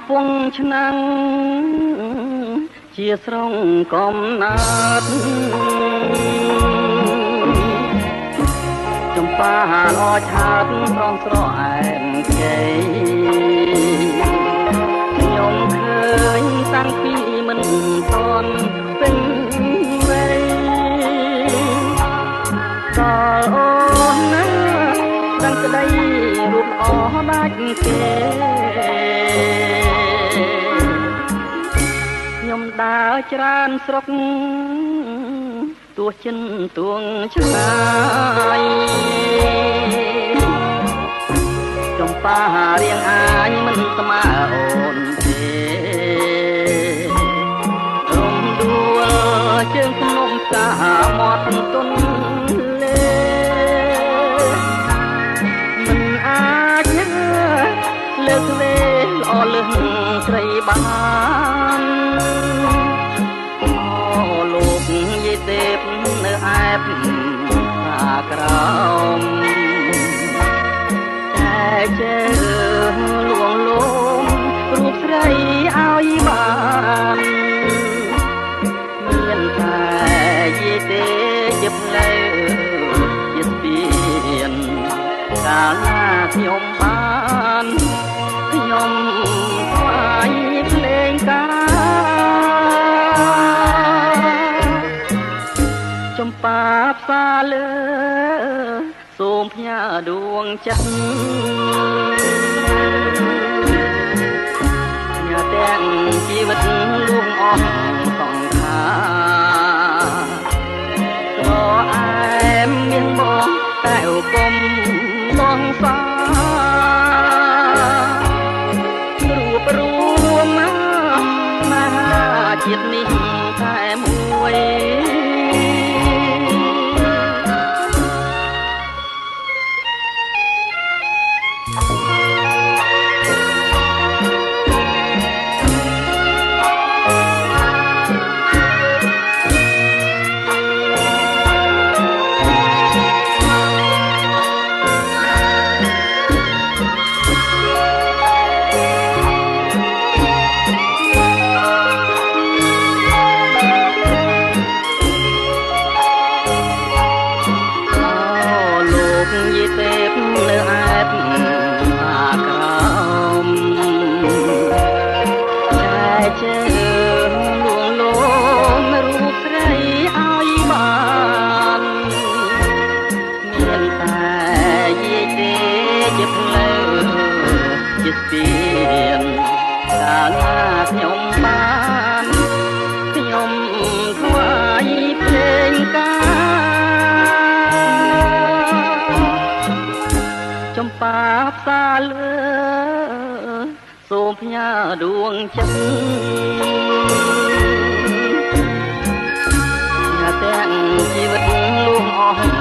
ពងឆ្នាំងជាស្រងកំណាត់ចំប៉ាល្អឆាតប្រងស្រអែមជ័យខ្ញុំឃើញតាំងពីមិនទាន់ពេញវ័យដល់អូនណាតាំងក្តីរូបល្អដាច់គេខ្ញុំដើរច្រើនស្រុកទោះចិនទួងឆ្ងាយចំប៉ារៀងអាញមិនស្មើអូនទេរំដួលជើងភ្នំកាមាត់ទុនលេមិនអាចលើកវេល្អលឹងស្រីបានលោកយាយទេពនៅអែបខាក្រោមតែជើលួងលោមរូបស្រីឲ្យបានមានតែយាយទេជិបលើជាស្ពានកាលណាខ្ញុំបានខ្ញុំស្វែងភ្លេងការចំប៉ាផ្សាលើសូមផ្ញើដួងចិត្តញ៉ាទាំងជីវិតលួងអស់សង្ខារស្រអែមមានបងតែឧបមបងសារូបរួមណាជាតិនេះតែមួយស្ពានកាលណាខ្ញុំបានខ្ញុំថ្វាយភ្លេងការចំប៉ាផ្សាលើសូមផ្ញើដួងចិត្តញ៉ាទាំងជីវិតលួងអស់